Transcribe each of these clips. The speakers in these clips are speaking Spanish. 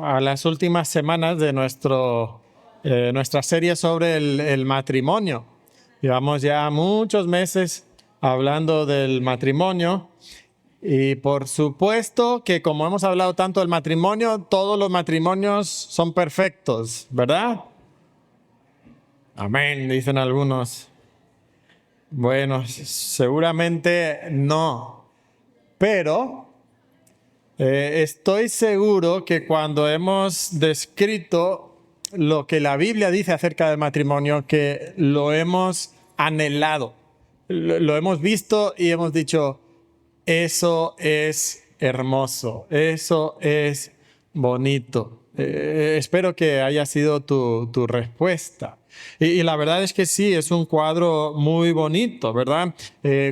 a las últimas semanas de nuestra serie sobre el matrimonio. Llevamos ya muchos meses hablando del matrimonio y por supuesto que como hemos hablado tanto del matrimonio, todos los matrimonios son perfectos, ¿verdad? Amén, dicen algunos. Bueno, seguramente no, pero estoy seguro que cuando hemos descrito lo que la Biblia dice acerca del matrimonio, que lo hemos anhelado, lo hemos visto y hemos dicho, eso es hermoso, eso es bonito. Espero que haya sido tu respuesta. Y la verdad es que sí, es un cuadro muy bonito, ¿verdad?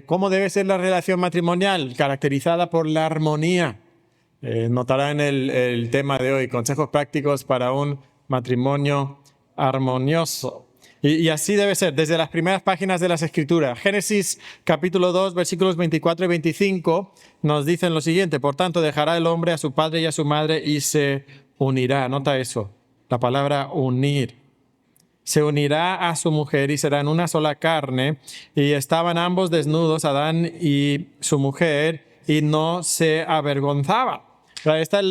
¿Cómo debe ser la relación matrimonial? Caracterizada por la armonía. Notarán el tema de hoy, consejos prácticos para un matrimonio armonioso. Y así debe ser, desde las primeras páginas de las Escrituras. Génesis capítulo 2, versículos 24 y 25 nos dicen lo siguiente: por tanto, dejará el hombre a su padre y a su madre y se unirá. Nota eso, la palabra unir. Se unirá a su mujer y serán una sola carne. Y estaban ambos desnudos, Adán y su mujer, y no se avergonzaban. Este es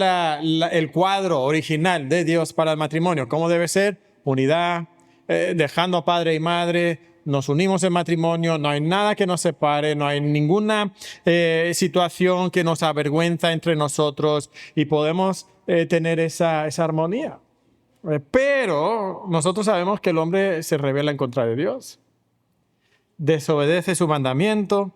el cuadro original de Dios para el matrimonio. ¿Cómo debe ser? Unidad, dejando a padre y madre, nos unimos en matrimonio, no hay nada que nos separe, no hay ninguna situación que nos avergüenza entre nosotros y podemos tener esa armonía. Pero nosotros sabemos que el hombre se rebela en contra de Dios, desobedece su mandamiento,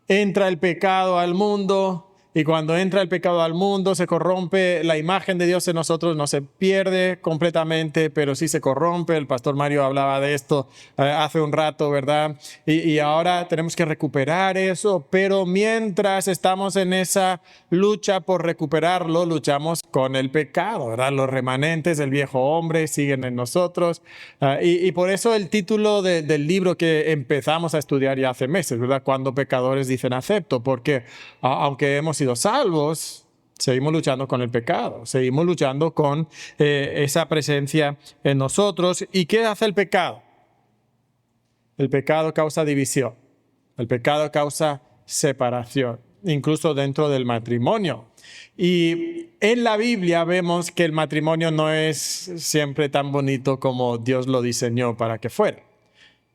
entra el pecado al mundo. Y cuando entra el pecado al mundo, se corrompe la imagen de Dios en nosotros, no se pierde completamente, pero sí se corrompe. El pastor Mario hablaba de esto hace un rato, ¿verdad? Y ahora tenemos que recuperar eso, pero mientras estamos en esa lucha por recuperarlo, luchamos con el pecado, ¿verdad? Los remanentes del viejo hombre siguen en nosotros. Y por eso el título del libro que empezamos a estudiar ya hace meses, ¿verdad? Cuando pecadores dicen acepto, porque aunque hemos sido salvos, seguimos luchando con el pecado, seguimos luchando con esa presencia en nosotros. ¿Y qué hace el pecado? El pecado causa división, el pecado causa separación, incluso dentro del matrimonio. Y en la Biblia vemos que el matrimonio no es siempre tan bonito como Dios lo diseñó para que fuera.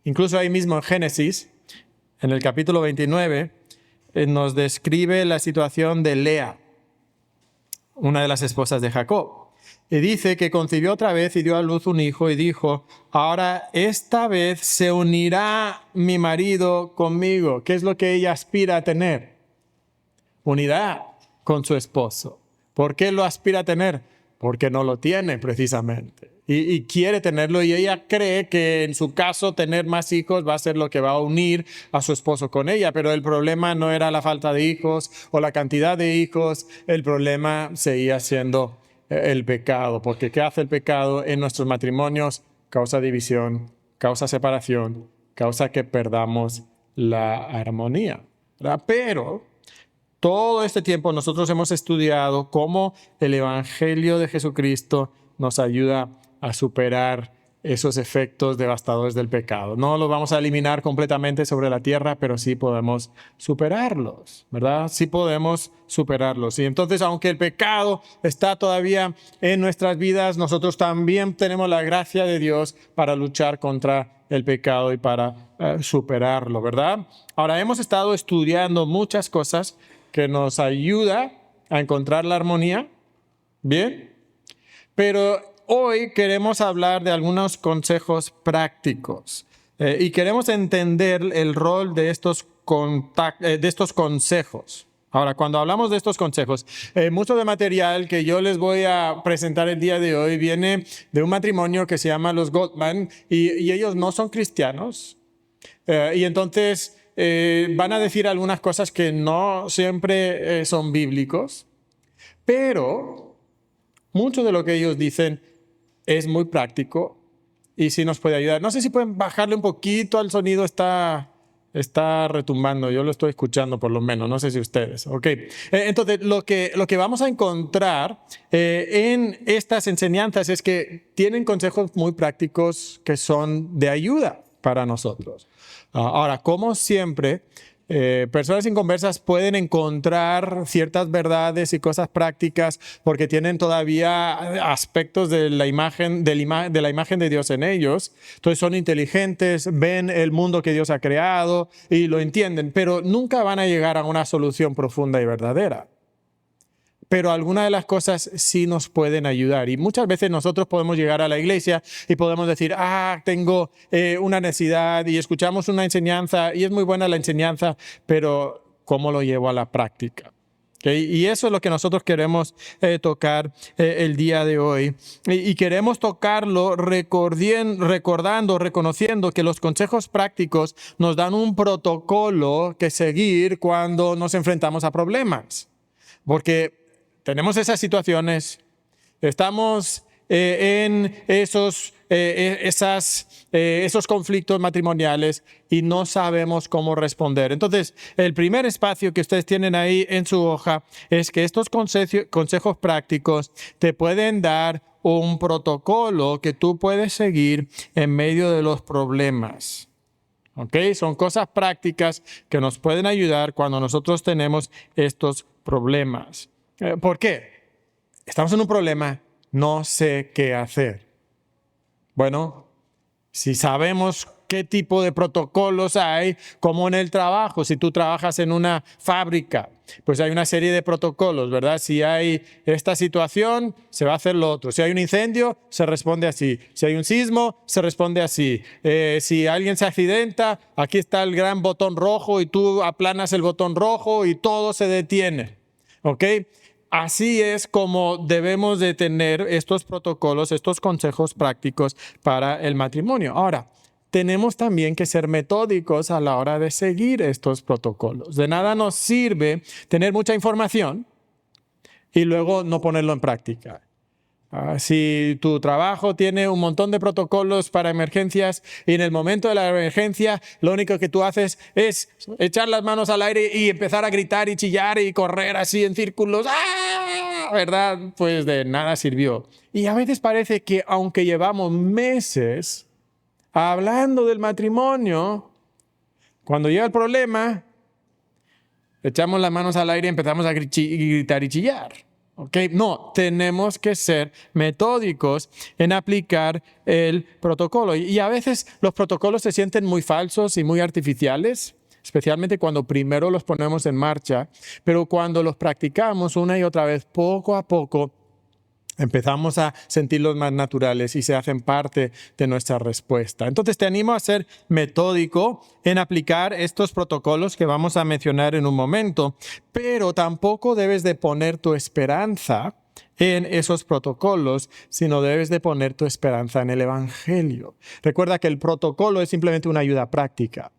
Incluso ahí mismo en Génesis, en el capítulo 29, nos describe la situación de Lea, una de las esposas de Jacob. Y dice que concibió otra vez y dio a luz un hijo y dijo, ahora esta vez se unirá mi marido conmigo. ¿Qué es lo que ella aspira a tener? Unidad con su esposo. ¿Por qué lo aspira a tener? Porque no lo tiene precisamente. Y quiere tenerlo, y ella cree que en su caso tener más hijos va a ser lo que va a unir a su esposo con ella, pero el problema no era la falta de hijos o la cantidad de hijos, el problema seguía siendo el pecado, porque ¿qué hace el pecado en nuestros matrimonios? Causa división, causa separación, causa que perdamos la armonía, ¿verdad? Pero todo este tiempo nosotros hemos estudiado cómo el Evangelio de Jesucristo nos ayuda a superar esos efectos devastadores del pecado. No los vamos a eliminar completamente sobre la tierra, pero sí podemos superarlos, ¿verdad? Sí podemos superarlos. Y entonces, aunque el pecado está todavía en nuestras vidas, nosotros también tenemos la gracia de Dios para luchar contra el pecado y para superarlo, ¿verdad? Ahora, hemos estado estudiando muchas cosas que nos ayuda a encontrar la armonía, ¿bien? Pero hoy queremos hablar de algunos consejos prácticos y queremos entender el rol de estos consejos. Ahora, cuando hablamos de estos consejos, mucho de material que yo les voy a presentar el día de hoy viene de un matrimonio que se llama los Gottman y ellos no son cristianos. Y entonces van a decir algunas cosas que no siempre son bíblicos, pero mucho de lo que ellos dicen es muy práctico y sí nos puede ayudar. No sé si pueden bajarle un poquito al sonido, está Está retumbando, yo lo estoy escuchando por lo menos, no sé si ustedes. Ok. Entonces, lo que vamos a encontrar en estas enseñanzas es que tienen consejos muy prácticos que son de ayuda para nosotros. Ahora, como siempre, personas inconversas pueden encontrar ciertas verdades y cosas prácticas porque tienen todavía aspectos de la imagen de Dios en ellos. Entonces son inteligentes, ven el mundo que Dios ha creado y lo entienden, pero nunca van a llegar a una solución profunda y verdadera. Pero algunas de las cosas sí nos pueden ayudar. Y muchas veces nosotros podemos llegar a la iglesia y podemos decir, tengo una necesidad, y escuchamos una enseñanza y es muy buena la enseñanza, pero ¿cómo lo llevo a la práctica? ¿Okay? Y eso es lo que nosotros queremos tocar el día de hoy. Y queremos tocarlo reconociendo que los consejos prácticos nos dan un protocolo que seguir cuando nos enfrentamos a problemas. Porque tenemos esas situaciones, estamos en esos conflictos matrimoniales y no sabemos cómo responder. Entonces, el primer espacio que ustedes tienen ahí en su hoja es que estos consejos prácticos te pueden dar un protocolo que tú puedes seguir en medio de los problemas. ¿Okay? Son cosas prácticas que nos pueden ayudar cuando nosotros tenemos estos problemas. ¿Por qué? Estamos en un problema, no sé qué hacer. Bueno, si sabemos qué tipo de protocolos hay, como en el trabajo, si tú trabajas en una fábrica, pues hay una serie de protocolos, ¿verdad? Si hay esta situación, se va a hacer lo otro. Si hay un incendio, se responde así. Si hay un sismo, se responde así. Si alguien se accidenta, aquí está el gran botón rojo y tú aplanas el botón rojo y todo se detiene. ¿Ok? Así es como debemos de tener estos protocolos, estos consejos prácticos para el matrimonio. Ahora, tenemos también que ser metódicos a la hora de seguir estos protocolos. De nada nos sirve tener mucha información y luego no ponerlo en práctica. Si tu trabajo tiene un montón de protocolos para emergencias y en el momento de la emergencia lo único que tú haces es echar las manos al aire y empezar a gritar y chillar y correr así en círculos, ¿verdad? Pues de nada sirvió. Y a veces parece que aunque llevamos meses hablando del matrimonio, cuando llega el problema, echamos las manos al aire y empezamos a gritar y chillar. ¿Okay? No, tenemos que ser metódicos en aplicar el protocolo. Y a veces los protocolos se sienten muy falsos y muy artificiales, especialmente cuando primero los ponemos en marcha, pero cuando los practicamos una y otra vez, poco a poco, empezamos a sentirlos más naturales y se hacen parte de nuestra respuesta. Entonces te animo a ser metódico en aplicar estos protocolos que vamos a mencionar en un momento, pero tampoco debes de poner tu esperanza en esos protocolos, sino debes de poner tu esperanza en el Evangelio. Recuerda que el protocolo es simplemente una ayuda práctica.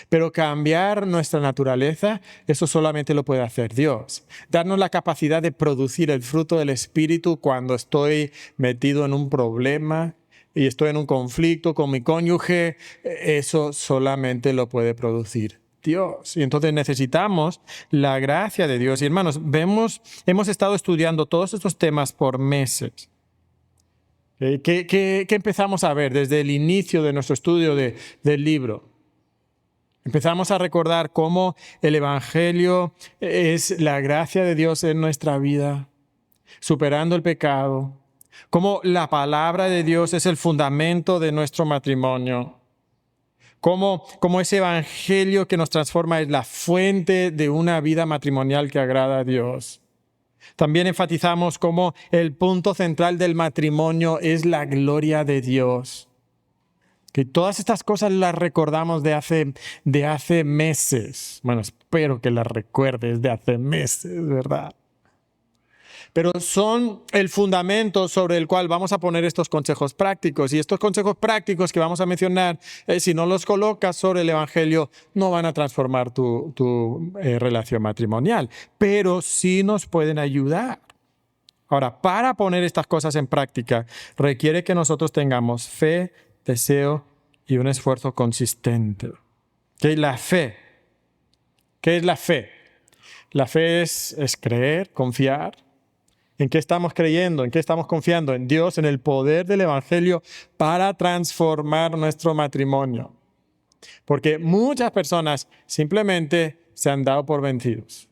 Pero cambiar nuestra naturaleza, eso solamente lo puede hacer Dios. Darnos la capacidad de producir el fruto del Espíritu cuando estoy metido en un problema y estoy en un conflicto con mi cónyuge, eso solamente lo puede producir Dios. Y entonces necesitamos la gracia de Dios. Y hermanos, hemos estado estudiando todos estos temas por meses. ¿Qué empezamos a ver desde el inicio de nuestro estudio del libro? Empezamos a recordar cómo el Evangelio es la gracia de Dios en nuestra vida, superando el pecado, cómo la palabra de Dios es el fundamento de nuestro matrimonio, cómo ese Evangelio que nos transforma es la fuente de una vida matrimonial que agrada a Dios. También enfatizamos cómo el punto central del matrimonio es la gloria de Dios. Que todas estas cosas las recordamos de hace meses. Bueno, espero que las recuerdes de hace meses, ¿verdad? Pero son el fundamento sobre el cual vamos a poner estos consejos prácticos. Y estos consejos prácticos que vamos a mencionar, si no los colocas sobre el Evangelio, no van a transformar tu relación matrimonial. Pero sí nos pueden ayudar. Ahora, para poner estas cosas en práctica, requiere que nosotros tengamos fe, deseo y un esfuerzo consistente. ¿Qué es la fe? ¿Qué es la fe? La fe es creer, confiar. ¿En qué estamos creyendo? ¿En qué estamos confiando? En Dios, en el poder del Evangelio para transformar nuestro matrimonio. Porque muchas personas simplemente se han dado por vencidos.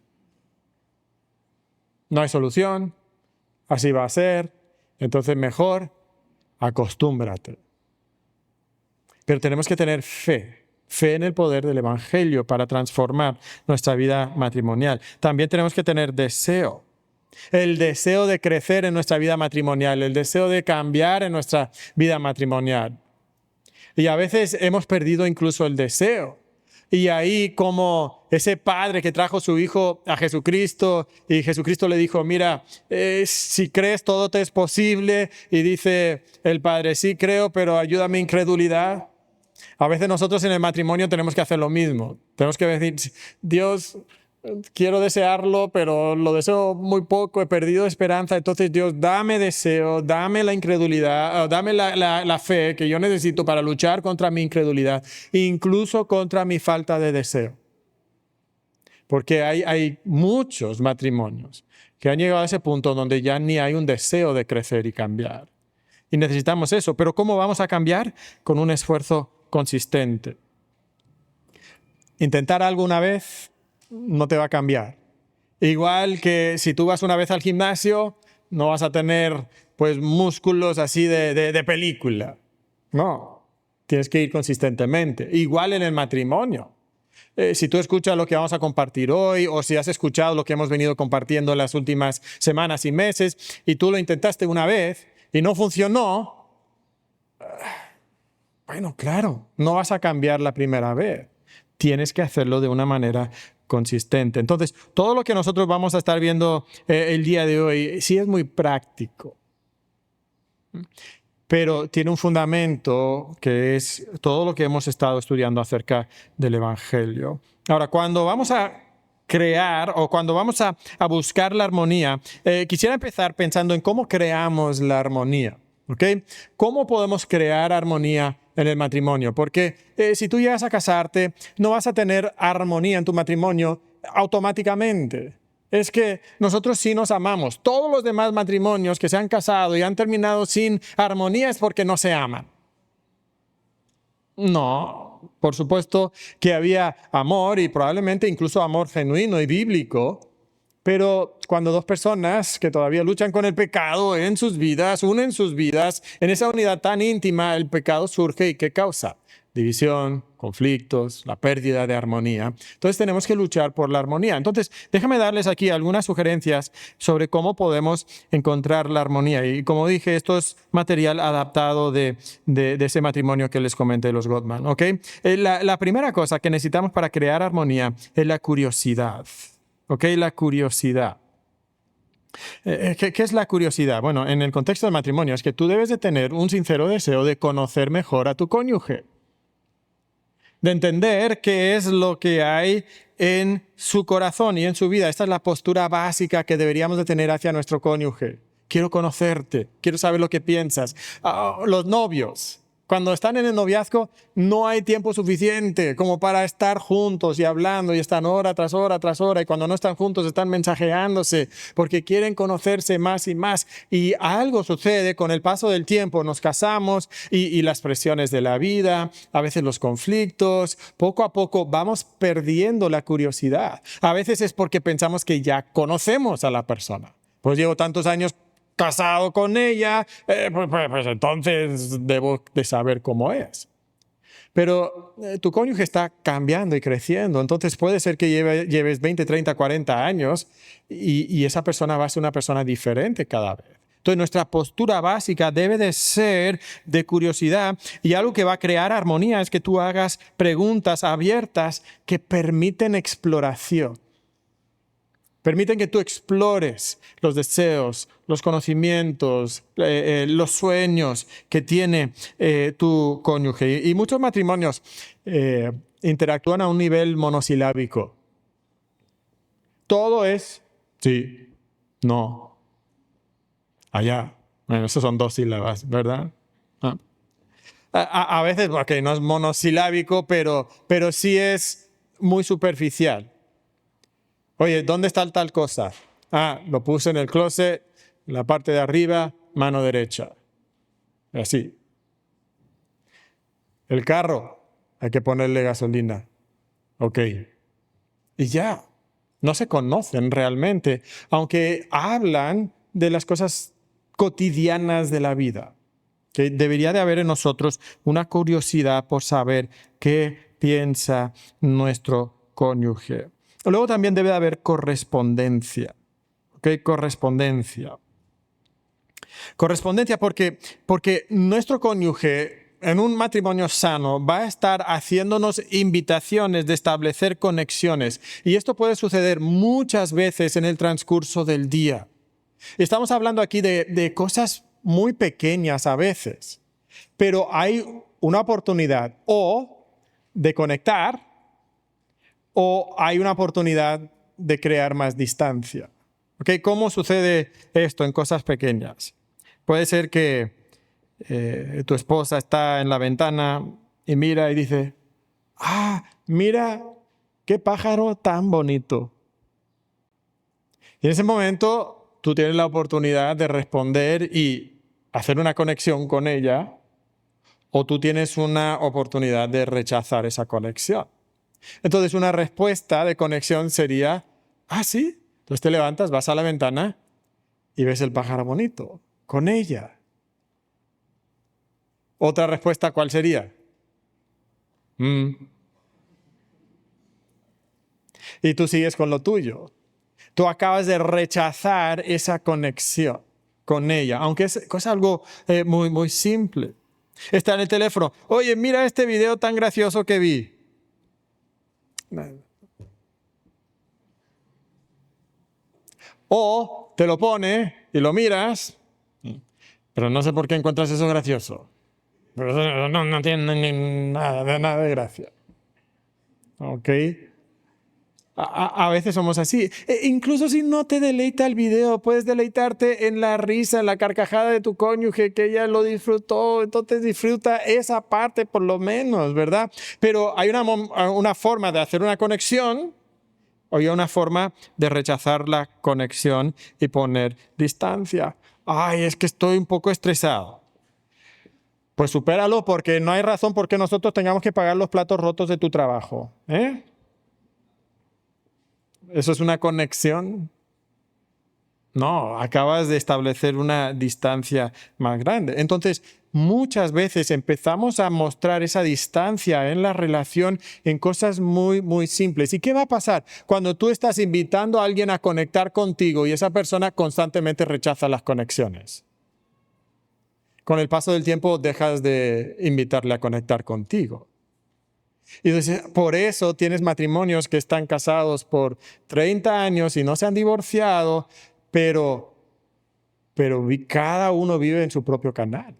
No hay solución, así va a ser, entonces mejor acostúmbrate. Pero tenemos que tener fe en el poder del Evangelio para transformar nuestra vida matrimonial. También tenemos que tener deseo. El deseo de crecer en nuestra vida matrimonial, el deseo de cambiar en nuestra vida matrimonial. Y a veces hemos perdido incluso el deseo. Y ahí como ese padre que trajo su hijo a Jesucristo y Jesucristo le dijo, mira, si crees todo te es posible. Y dice el padre, sí creo, pero ayuda a mi incredulidad. A veces nosotros en el matrimonio tenemos que hacer lo mismo. Tenemos que decir, Dios, quiero desearlo, pero lo deseo muy poco, he perdido esperanza. Entonces, Dios, dame deseo, dame la incredulidad, dame la fe que yo necesito para luchar contra mi incredulidad, incluso contra mi falta de deseo. Porque hay muchos matrimonios que han llegado a ese punto donde ya ni hay un deseo de crecer y cambiar. Y necesitamos eso. Pero ¿cómo vamos a cambiar? Con un esfuerzo consistente. Intentar algo una vez no te va a cambiar. Igual que si tú vas una vez al gimnasio, no vas a tener pues músculos así de película. No, tienes que ir consistentemente. Igual en el matrimonio. Si tú escuchas lo que vamos a compartir hoy o si has escuchado lo que hemos venido compartiendo en las últimas semanas y meses y tú lo intentaste una vez y no funcionó, bueno, claro, no vas a cambiar la primera vez. Tienes que hacerlo de una manera consistente. Entonces, todo lo que nosotros vamos a estar viendo el día de hoy sí es muy práctico, pero tiene un fundamento que es todo lo que hemos estado estudiando acerca del Evangelio. Ahora, cuando vamos a crear o cuando vamos a buscar la armonía, quisiera empezar pensando en cómo creamos la armonía. ¿Okay? ¿Cómo podemos crear armonía en el matrimonio? Porque si tú llegas a casarte, no vas a tener armonía en tu matrimonio automáticamente. Es que nosotros sí nos amamos. Todos los demás matrimonios que se han casado y han terminado sin armonía es porque no se aman. No, por supuesto que había amor y probablemente incluso amor genuino y bíblico. Pero cuando dos personas que todavía luchan con el pecado en sus vidas, unen sus vidas, en esa unidad tan íntima, el pecado surge y ¿qué causa? División, conflictos, la pérdida de armonía. Entonces tenemos que luchar por la armonía. Entonces déjame darles aquí algunas sugerencias sobre cómo podemos encontrar la armonía. Y como dije, esto es material adaptado de ese matrimonio que les comenté, los Gottman. ¿Okay? La primera cosa que necesitamos para crear armonía es la curiosidad. ¿Ok? La curiosidad. ¿Qué es la curiosidad? Bueno, en el contexto del matrimonio es que tú debes de tener un sincero deseo de conocer mejor a tu cónyuge, de entender qué es lo que hay en su corazón y en su vida. Esta es la postura básica que deberíamos de tener hacia nuestro cónyuge. Quiero conocerte, quiero saber lo que piensas. Los novios. Cuando están en el noviazgo, no hay tiempo suficiente como para estar juntos y hablando y están hora tras hora tras hora. Y cuando no están juntos, están mensajeándose porque quieren conocerse más y más. Y algo sucede con el paso del tiempo. Nos casamos y las presiones de la vida, a veces los conflictos. Poco a poco vamos perdiendo la curiosidad. A veces es porque pensamos que ya conocemos a la persona. Pues llevo tantos años casado con ella, pues entonces debo de saber cómo es. Pero tu cónyuge está cambiando y creciendo, entonces puede ser que lleves 20, 30, 40 años y esa persona va a ser una persona diferente cada vez. Entonces nuestra postura básica debe de ser de curiosidad y algo que va a crear armonía es que tú hagas preguntas abiertas que permiten exploración. Permiten que tú explores los deseos, los conocimientos, los sueños que tiene tu cónyuge. Y muchos matrimonios interactúan a un nivel monosilábico. Todo es sí, no, allá. Bueno, esas son 2 sílabas, ¿verdad? A veces, ok, no es monosilábico, pero sí es muy superficial. Oye, ¿dónde está tal cosa? Ah, lo puse en el closet, en la parte de arriba, mano derecha. Así. El carro, hay que ponerle gasolina. Ok. Y ya. No se conocen realmente, aunque hablan de las cosas cotidianas de la vida. Que debería de haber en nosotros una curiosidad por saber qué piensa nuestro cónyuge. Luego también debe de haber correspondencia. ¿Ok? Correspondencia. Correspondencia porque nuestro cónyuge en un matrimonio sano va a estar haciéndonos invitaciones de establecer conexiones. Y esto puede suceder muchas veces en el transcurso del día. Estamos hablando aquí de cosas muy pequeñas a veces, pero hay una oportunidad o de conectar o hay una oportunidad de crear más distancia. ¿Okay? ¿Cómo sucede esto en cosas pequeñas? Puede ser que tu esposa está en la ventana y mira y dice, mira qué pájaro tan bonito. Y en ese momento tú tienes la oportunidad de responder y hacer una conexión con ella, o tú tienes una oportunidad de rechazar esa conexión. Entonces una respuesta de conexión sería, sí. Entonces te levantas, vas a la ventana y ves el pájaro bonito con ella. Otra respuesta, ¿cuál sería? Y tú sigues con lo tuyo. Tú acabas de rechazar esa conexión con ella, aunque es algo muy, muy simple. Está en el teléfono. Oye, mira este video tan gracioso que vi. O te lo pone y lo miras, pero no sé por qué encuentras eso gracioso. Pero no tiene nada de gracia. ¿Ok? A veces somos así. Incluso si no te deleita el video, puedes deleitarte en la risa, en la carcajada de tu cónyuge, que ella lo disfrutó, entonces disfruta esa parte por lo menos, ¿verdad? Pero hay una forma de hacer una conexión, o hay una forma de rechazar la conexión y poner distancia. Es que estoy un poco estresado. Pues supéralo, porque no hay razón por qué nosotros tengamos que pagar los platos rotos de tu trabajo. ¿Eso es una conexión? No, acabas de establecer una distancia más grande. Entonces, muchas veces empezamos a mostrar esa distancia en la relación en cosas muy, muy simples. ¿Y qué va a pasar cuando tú estás invitando a alguien a conectar contigo y esa persona constantemente rechaza las conexiones? Con el paso del tiempo dejas de invitarle a conectar contigo. Y entonces, por eso tienes matrimonios que están casados por 30 años y no se han divorciado, pero cada uno vive en su propio canal.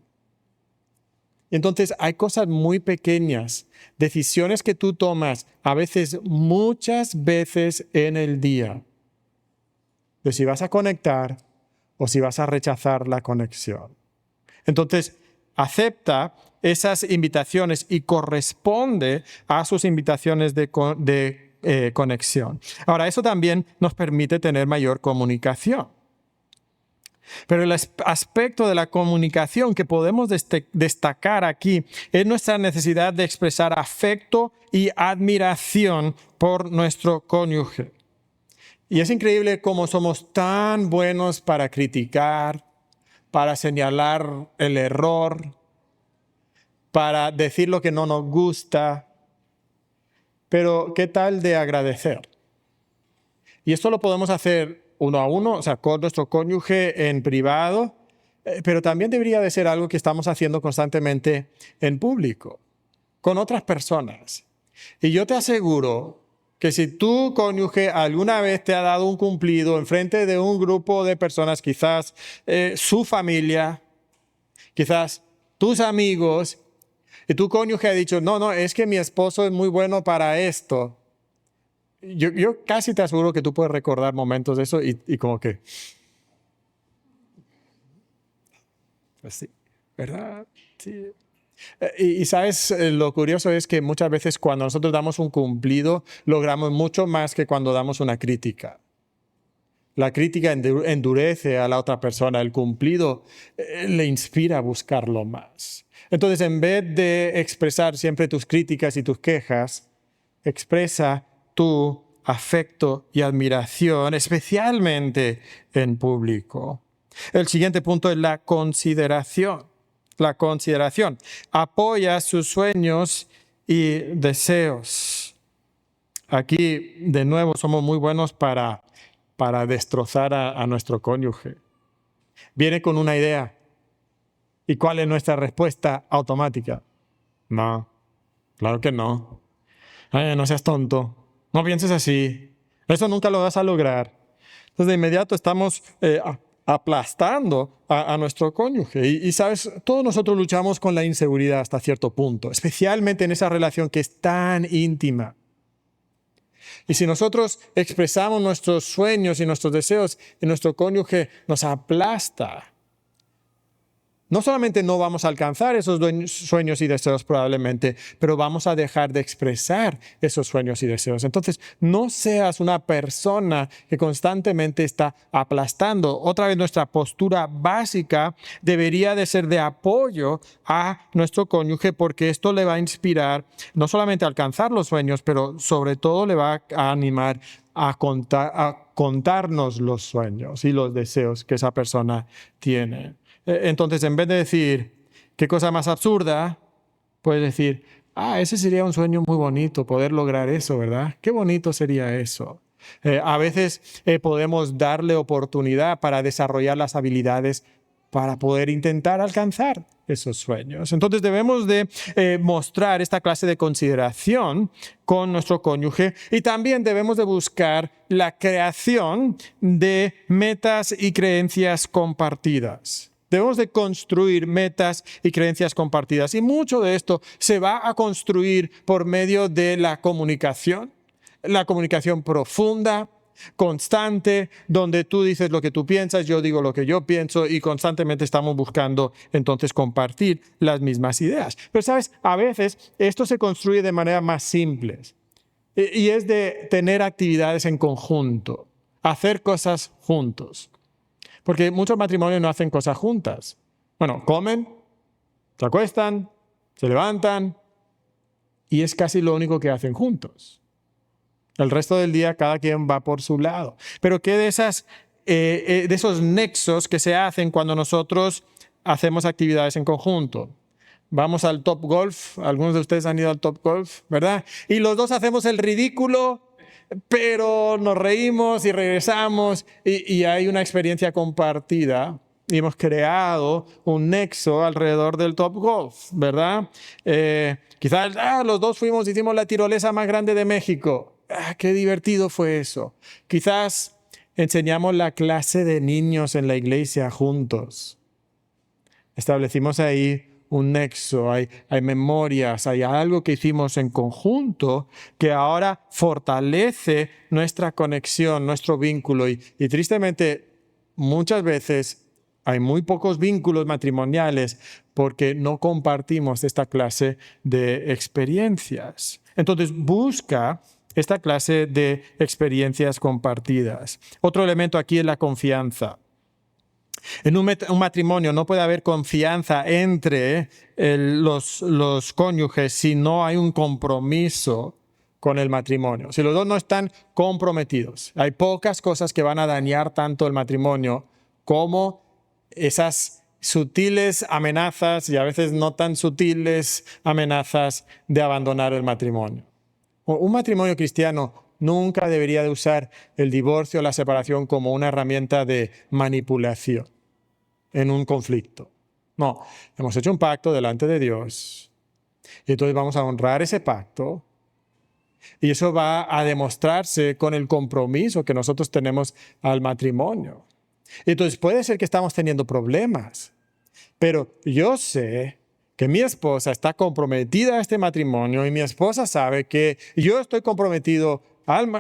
Entonces hay cosas muy pequeñas, decisiones que tú tomas a veces, muchas veces en el día, de si vas a conectar o si vas a rechazar la conexión. Entonces, acepta esas invitaciones y corresponde a sus invitaciones de conexión. Ahora, eso también nos permite tener mayor comunicación. Pero el aspecto de la comunicación que podemos destacar aquí es nuestra necesidad de expresar afecto y admiración por nuestro cónyuge. Y es increíble cómo somos tan buenos para criticar, para señalar el error, para decir lo que no nos gusta. Pero, ¿qué tal de agradecer? Y esto lo podemos hacer uno a uno, o sea, con nuestro cónyuge en privado, pero también debería de ser algo que estamos haciendo constantemente en público, con otras personas. Y yo te aseguro que si tu cónyuge alguna vez te ha dado un cumplido en frente de un grupo de personas, quizás su familia, quizás tus amigos, y tu cónyuge ha dicho, no, es que mi esposo es muy bueno para esto. Yo casi te aseguro que tú puedes recordar momentos de eso y como que, pues sí, ¿verdad? Sí. Y sabes, lo curioso es que muchas veces cuando nosotros damos un cumplido, logramos mucho más que cuando damos una crítica. La crítica endurece a la otra persona, el cumplido le inspira a buscarlo más. Entonces, en vez de expresar siempre tus críticas y tus quejas, expresa tu afecto y admiración, especialmente en público. El siguiente punto es la consideración. La consideración. Apoya sus sueños y deseos. Aquí, de nuevo, somos muy buenos para destrozar a nuestro cónyuge. Viene con una idea. ¿Y cuál es nuestra respuesta automática? No, claro que no. No seas tonto. No pienses así. Eso nunca lo vas a lograr. Entonces, de inmediato estamos aplastando a nuestro cónyuge. Y sabes, todos nosotros luchamos con la inseguridad hasta cierto punto, especialmente en esa relación que es tan íntima. Y si nosotros expresamos nuestros sueños y nuestros deseos y nuestro cónyuge nos aplasta, no solamente no vamos a alcanzar esos sueños y deseos probablemente, pero vamos a dejar de expresar esos sueños y deseos. Entonces, no seas una persona que constantemente está aplastando. Otra vez, nuestra postura básica debería de ser de apoyo a nuestro cónyuge, porque esto le va a inspirar no solamente a alcanzar los sueños, pero sobre todo le va a animar a contarnos los sueños y los deseos que esa persona tiene. Entonces, en vez de decir, qué cosa más absurda, puedes decir, ese sería un sueño muy bonito, poder lograr eso, ¿verdad? Qué bonito sería eso. A veces podemos darle oportunidad para desarrollar las habilidades para poder intentar alcanzar esos sueños. Entonces debemos de mostrar esta clase de consideración con nuestro cónyuge y también debemos de buscar la creación de metas y creencias compartidas. Debemos de construir metas y creencias compartidas. Y mucho de esto se va a construir por medio de la comunicación profunda, constante, donde tú dices lo que tú piensas, yo digo lo que yo pienso y constantemente estamos buscando entonces compartir las mismas ideas. Pero sabes, a veces esto se construye de manera más simple y es de tener actividades en conjunto, hacer cosas juntos. Porque muchos matrimonios no hacen cosas juntas. Bueno, comen, se acuestan, se levantan y es casi lo único que hacen juntos. El resto del día cada quien va por su lado. Pero ¿qué de esos nexos que se hacen cuando nosotros hacemos actividades en conjunto? Vamos al Top Golf, algunos de ustedes han ido al Top Golf, ¿verdad? Y los dos hacemos el ridículo, pero nos reímos y regresamos y hay una experiencia compartida y hemos creado un nexo alrededor del Top Golf, ¿verdad? Quizás los dos hicimos la tirolesa más grande de México. ¡Qué divertido fue eso! Quizás enseñamos la clase de niños en la iglesia juntos. Establecimos ahí un nexo, hay memorias, hay algo que hicimos en conjunto que ahora fortalece nuestra conexión, nuestro vínculo. Y tristemente, muchas veces hay muy pocos vínculos matrimoniales porque no compartimos esta clase de experiencias. Entonces, busca esta clase de experiencias compartidas. Otro elemento aquí es la confianza. En un matrimonio no puede haber confianza entre los cónyuges si no hay un compromiso con el matrimonio. Si los dos no están comprometidos, hay pocas cosas que van a dañar tanto el matrimonio como esas sutiles amenazas y a veces no tan sutiles amenazas de abandonar el matrimonio. Un matrimonio cristiano nunca debería de usar el divorcio o la separación como una herramienta de manipulación en un conflicto. No, hemos hecho un pacto delante de Dios y entonces vamos a honrar ese pacto y eso va a demostrarse con el compromiso que nosotros tenemos al matrimonio. Entonces puede ser que estamos teniendo problemas, pero yo sé que mi esposa está comprometida a este matrimonio y mi esposa sabe que yo estoy comprometido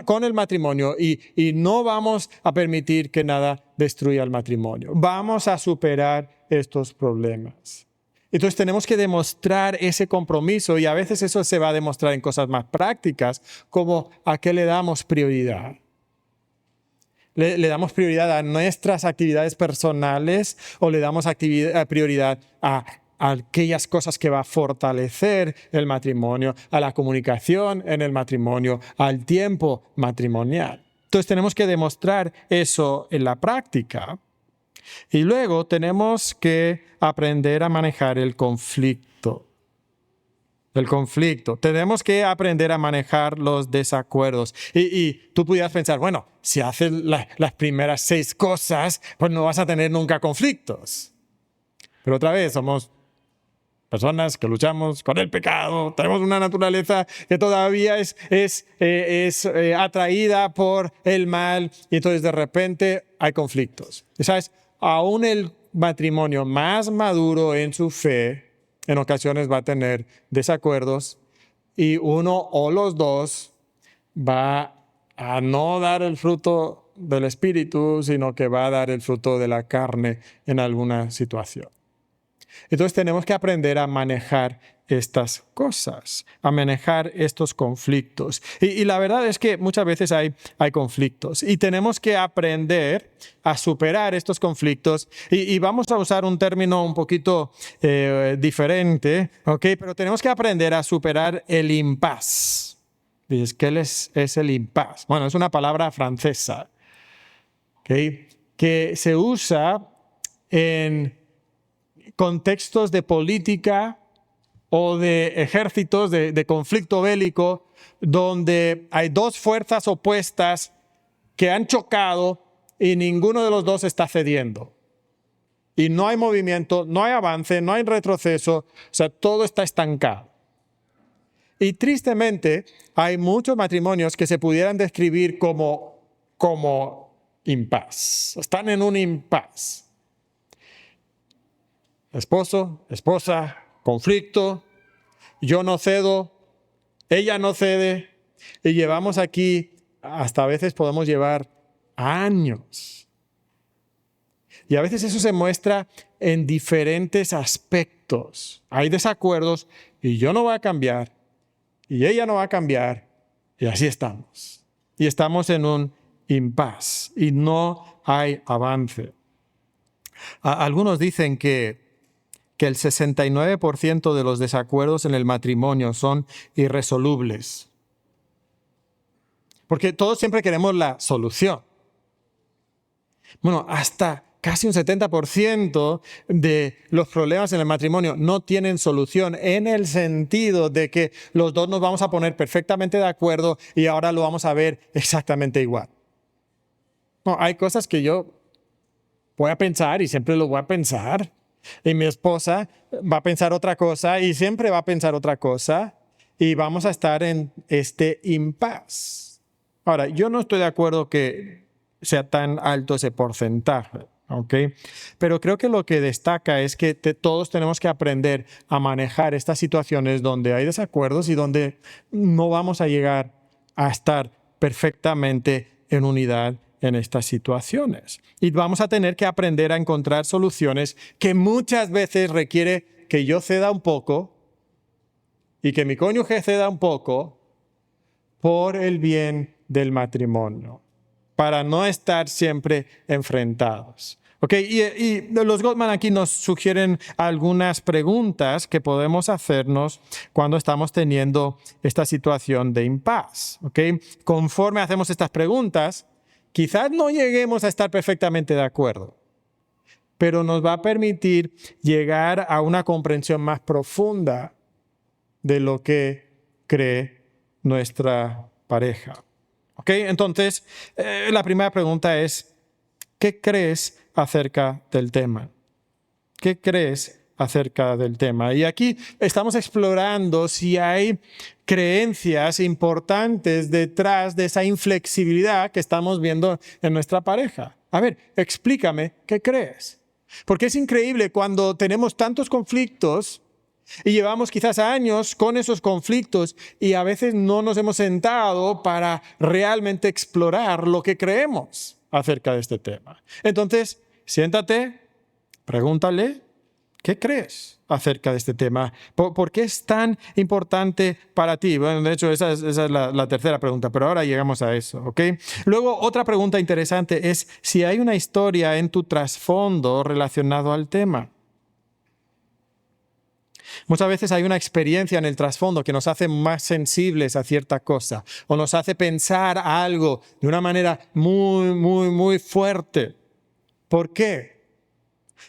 con el matrimonio y no vamos a permitir que nada destruya el matrimonio. Vamos a superar estos problemas. Entonces tenemos que demostrar ese compromiso y a veces eso se va a demostrar en cosas más prácticas, como a qué le damos prioridad. ¿Le damos prioridad a nuestras actividades personales o le damos prioridad a aquellas cosas que va a fortalecer el matrimonio, a la comunicación en el matrimonio, al tiempo matrimonial? Entonces tenemos que demostrar eso en la práctica. Y luego tenemos que aprender a manejar el conflicto. Tenemos que aprender a manejar los desacuerdos. Y tú pudieras pensar, bueno, si haces las primeras 6 cosas, pues no vas a tener nunca conflictos. Pero otra vez, somos personas que luchamos con el pecado, tenemos una naturaleza que todavía es atraída por el mal y entonces de repente hay conflictos. ¿Sabes? Aún el matrimonio más maduro en su fe, en ocasiones va a tener desacuerdos y uno o los dos va a no dar el fruto del Espíritu, sino que va a dar el fruto de la carne en alguna situación. Entonces tenemos que aprender a manejar estas cosas, a manejar estos conflictos. Y la verdad es que muchas veces hay conflictos y tenemos que aprender a superar estos conflictos. Y vamos a usar un término un poquito diferente, ¿ok? Pero tenemos que aprender a superar el impasse. Dices, ¿qué es el impasse? Bueno, es una palabra francesa, ¿ok? Que se usa en contextos de política o de ejércitos, de conflicto bélico, donde hay 2 fuerzas opuestas que han chocado y ninguno de los dos está cediendo. Y no hay movimiento, no hay avance, no hay retroceso, o sea, todo está estancado. Y tristemente, hay muchos matrimonios que se pudieran describir como impasse. Están en un impasse. Esposo, esposa, conflicto, yo no cedo, ella no cede, y llevamos aquí, hasta a veces podemos llevar años. Y a veces eso se muestra en diferentes aspectos. Hay desacuerdos y yo no voy a cambiar, y ella no va a cambiar, y así estamos. Y estamos en un impasse y no hay avance. Algunos dicen que el 69% de los desacuerdos en el matrimonio son irresolubles. Porque todos siempre queremos la solución. Bueno, hasta casi un 70% de los problemas en el matrimonio no tienen solución en el sentido de que los dos nos vamos a poner perfectamente de acuerdo y ahora lo vamos a ver exactamente igual. No, hay cosas que yo voy a pensar y siempre lo voy a pensar. Y mi esposa va a pensar otra cosa y siempre va a pensar otra cosa y vamos a estar en este impasse. Ahora, yo no estoy de acuerdo que sea tan alto ese porcentaje, ¿ok? Pero creo que lo que destaca es que todos tenemos que aprender a manejar estas situaciones donde hay desacuerdos y donde no vamos a llegar a estar perfectamente en unidad en estas situaciones. Y vamos a tener que aprender a encontrar soluciones que muchas veces requiere que yo ceda un poco y que mi cónyuge ceda un poco por el bien del matrimonio, para no estar siempre enfrentados. Okay, y los Gottman aquí nos sugieren algunas preguntas que podemos hacernos cuando estamos teniendo esta situación de impasse. Okay. Conforme hacemos estas preguntas, quizás no lleguemos a estar perfectamente de acuerdo, pero nos va a permitir llegar a una comprensión más profunda de lo que cree nuestra pareja. ¿Ok? Entonces, la primera pregunta es, ¿qué crees acerca del tema? ¿Qué crees acerca del tema? Y aquí estamos explorando si hay creencias importantes detrás de esa inflexibilidad que estamos viendo en nuestra pareja. A ver, explícame, ¿qué crees? Porque es increíble cuando tenemos tantos conflictos y llevamos quizás años con esos conflictos y a veces no nos hemos sentado para realmente explorar lo que creemos acerca de este tema. Entonces, siéntate, pregúntale, ¿Qué crees acerca de este tema? ¿Por qué es tan importante para ti? Bueno, de hecho, esa es la tercera pregunta, pero ahora llegamos a eso, ¿ok? Luego, otra pregunta interesante es si hay una historia en tu trasfondo relacionado al tema. Muchas veces hay una experiencia en el trasfondo que nos hace más sensibles a cierta cosa o nos hace pensar algo de una manera muy fuerte. ¿Por qué?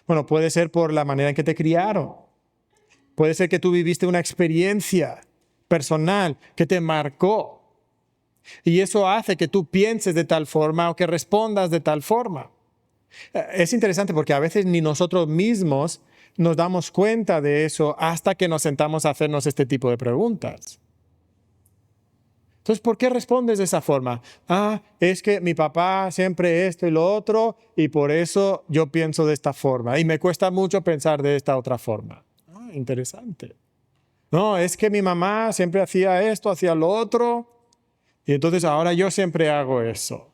Bueno, puede ser por la manera en que te criaron. Puede ser que tú viviste una experiencia personal que te marcó. Y eso hace que tú pienses de tal forma o que respondas de tal forma. Es interesante porque a veces ni nosotros mismos nos damos cuenta de eso hasta que nos sentamos a hacernos este tipo de preguntas. Entonces, ¿por qué respondes de esa forma? Es que mi papá siempre esto y lo otro y por eso yo pienso de esta forma y me cuesta mucho pensar de esta otra forma. Interesante. No, es que mi mamá siempre hacía esto, hacía lo otro y entonces ahora yo siempre hago eso.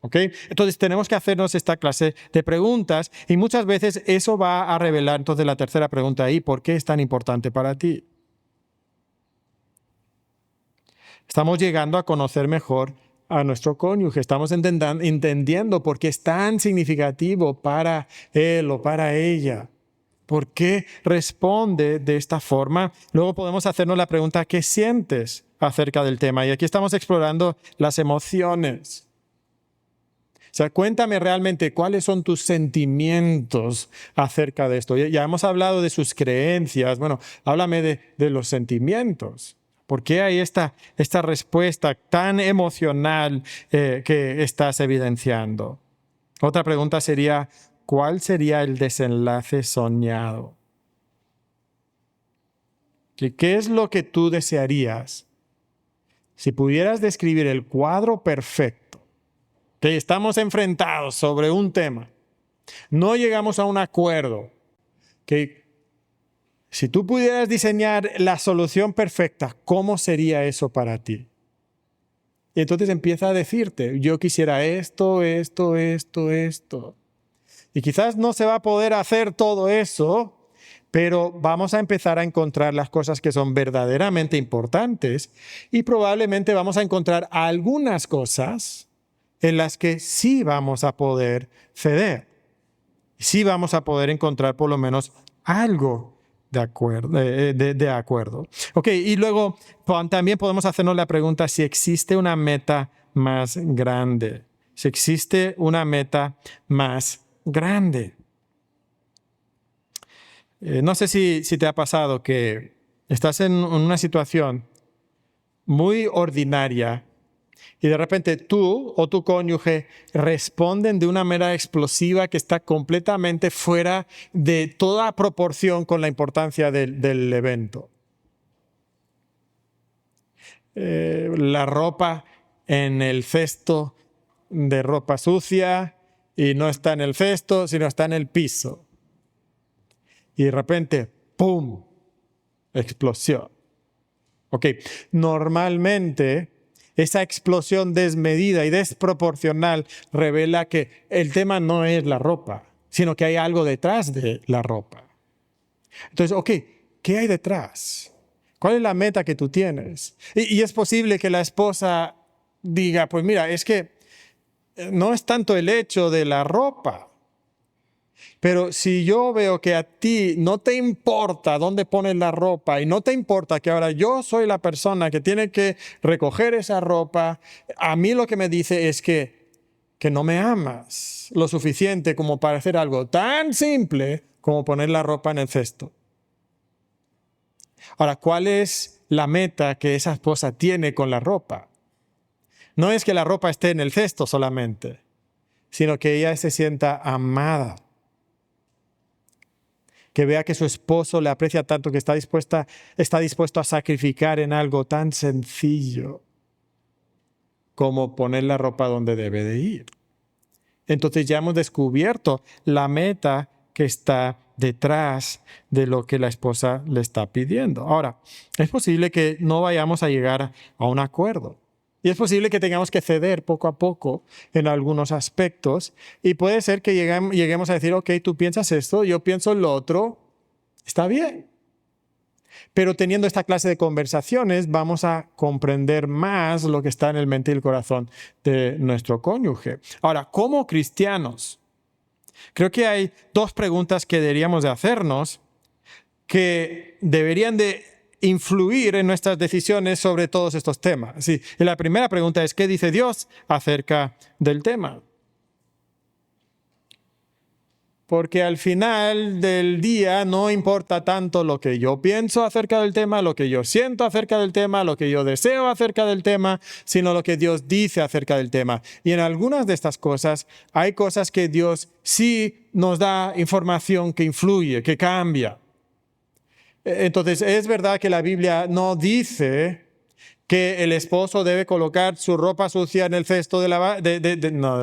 ¿Ok? Entonces tenemos que hacernos esta clase de preguntas y muchas veces eso va a revelar entonces la tercera pregunta ahí, ¿por qué es tan importante para ti? Estamos llegando a conocer mejor a nuestro cónyuge, estamos entendiendo por qué es tan significativo para él o para ella. ¿Por qué responde de esta forma? Luego podemos hacernos la pregunta, ¿qué sientes acerca del tema? Y aquí estamos explorando las emociones. O sea, cuéntame realmente cuáles son tus sentimientos acerca de esto. Ya hemos hablado de sus creencias. Bueno, háblame de los sentimientos. ¿Por qué hay esta respuesta tan emocional que estás evidenciando? Otra pregunta sería, ¿cuál sería el desenlace soñado? ¿Qué es lo que tú desearías? Si pudieras describir el cuadro perfecto, que estamos enfrentados sobre un tema, no llegamos a un acuerdo, que si tú pudieras diseñar la solución perfecta, ¿cómo sería eso para ti? Y entonces empieza a decirte, yo quisiera esto. Y quizás no se va a poder hacer todo eso, pero vamos a empezar a encontrar las cosas que son verdaderamente importantes y probablemente vamos a encontrar algunas cosas en las que sí vamos a poder ceder. Sí vamos a poder encontrar por lo menos algo de acuerdo. Ok, y luego también podemos hacernos la pregunta si existe una meta más grande. Si existe una meta más grande. No sé si te ha pasado que estás en una situación muy ordinaria y de repente tú o tu cónyuge responden de una manera explosiva que está completamente fuera de toda proporción con la importancia del evento. La ropa en el cesto de ropa sucia y no está en el cesto, sino está en el piso. Y de repente, ¡pum!, explosión. Ok, normalmente esa explosión desmedida y desproporcional revela que el tema no es la ropa, sino que hay algo detrás de la ropa. Entonces, ok, ¿qué hay detrás? ¿Cuál es la meta que tú tienes? Y es posible que la esposa diga, pues mira, es que no es tanto el hecho de la ropa, pero si yo veo que a ti no te importa dónde pones la ropa y no te importa que ahora yo soy la persona que tiene que recoger esa ropa, a mí lo que me dice es que no me amas lo suficiente como para hacer algo tan simple como poner la ropa en el cesto. Ahora, ¿cuál es la meta que esa esposa tiene con la ropa? No es que la ropa esté en el cesto solamente, sino que ella se sienta amada. Que vea que su esposo le aprecia tanto que está dispuesto a sacrificar en algo tan sencillo como poner la ropa donde debe de ir. Entonces ya hemos descubierto la meta que está detrás de lo que la esposa le está pidiendo. Ahora, es posible que no vayamos a llegar a un acuerdo. Y es posible que tengamos que ceder poco a poco en algunos aspectos. Y puede ser que lleguemos a decir, ok, tú piensas esto, yo pienso lo otro. Está bien. Pero teniendo esta clase de conversaciones vamos a comprender más lo que está en el mente y el corazón de nuestro cónyuge. Ahora, como cristianos, creo que hay dos preguntas que deberíamos de hacernos que deberían de influir en nuestras decisiones sobre todos estos temas. Sí, y la primera pregunta es, ¿qué dice Dios acerca del tema? Porque al final del día no importa tanto lo que yo pienso acerca del tema, lo que yo siento acerca del tema, lo que yo deseo acerca del tema, sino lo que Dios dice acerca del tema. Y en algunas de estas cosas hay cosas que Dios sí nos da información que influye, que cambia. Entonces, es verdad que la Biblia no dice que el esposo debe colocar su ropa sucia en el cesto de la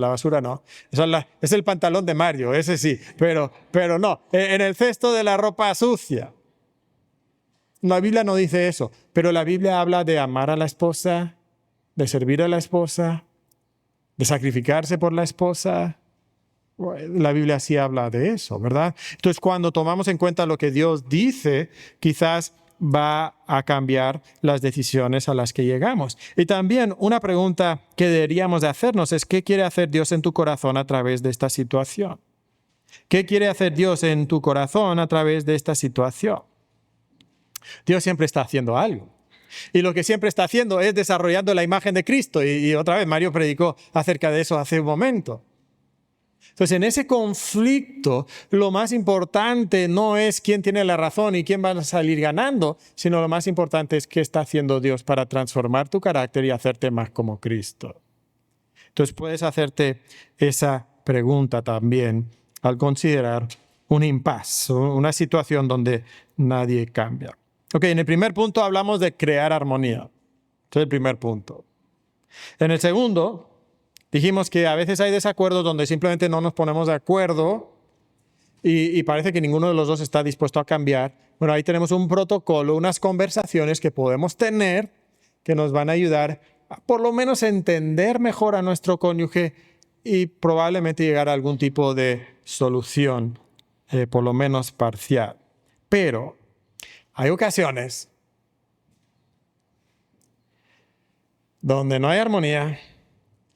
basura no. Es el pantalón de Mario, ese sí, pero no, en el cesto de la ropa sucia. La Biblia no dice eso, pero la Biblia habla de amar a la esposa, de servir a la esposa, de sacrificarse por la esposa. La Biblia sí habla de eso, ¿verdad? Entonces, cuando tomamos en cuenta lo que Dios dice, quizás va a cambiar las decisiones a las que llegamos. Y también una pregunta que deberíamos de hacernos es, ¿qué quiere hacer Dios en tu corazón a través de esta situación? ¿Qué quiere hacer Dios en tu corazón a través de esta situación? Dios siempre está haciendo algo. Y lo que siempre está haciendo es desarrollando la imagen de Cristo. Y otra vez Mario predicó acerca de eso hace un momento. Entonces, en ese conflicto, lo más importante no es quién tiene la razón y quién va a salir ganando, sino lo más importante es qué está haciendo Dios para transformar tu carácter y hacerte más como Cristo. Entonces, puedes hacerte esa pregunta también al considerar un impasse, una situación donde nadie cambia. Ok, en el primer punto hablamos de crear armonía. Este es el primer punto. En el segundo, dijimos que a veces hay desacuerdos donde simplemente no nos ponemos de acuerdo y parece que ninguno de los dos está dispuesto a cambiar. Bueno, ahí tenemos un protocolo, unas conversaciones que podemos tener que nos van a ayudar a por lo menos entender mejor a nuestro cónyuge y probablemente llegar a algún tipo de solución, por lo menos parcial. Pero hay ocasiones donde no hay armonía,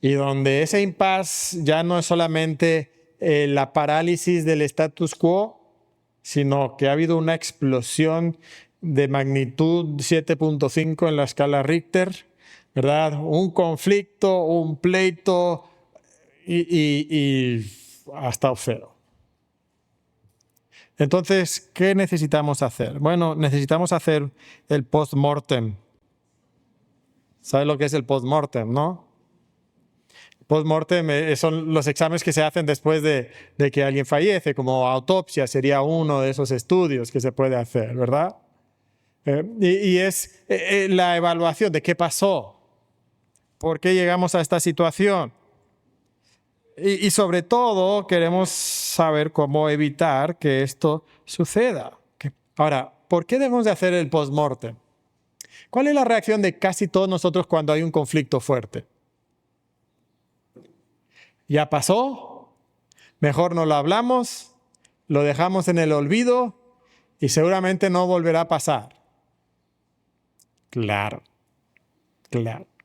y donde ese impasse ya no es solamente la parálisis del status quo, sino que ha habido una explosión de magnitud 7.5 en la escala Richter, ¿verdad? Un conflicto, un pleito y hasta cero. Entonces, ¿qué necesitamos hacer? Bueno, necesitamos hacer el post-mortem. ¿Sabes lo que es el post-mortem, no? Post-mortem son los exámenes que se hacen después de que alguien fallece, como autopsia sería uno de esos estudios que se puede hacer, ¿verdad? Y es la evaluación de qué pasó, por qué llegamos a esta situación. Y sobre todo queremos saber cómo evitar que esto suceda. Ahora, ¿por qué debemos de hacer el post-mortem? ¿Cuál es la reacción de casi todos nosotros cuando hay un conflicto fuerte? Ya pasó, mejor no lo hablamos, lo dejamos en el olvido y seguramente no volverá a pasar. Claro.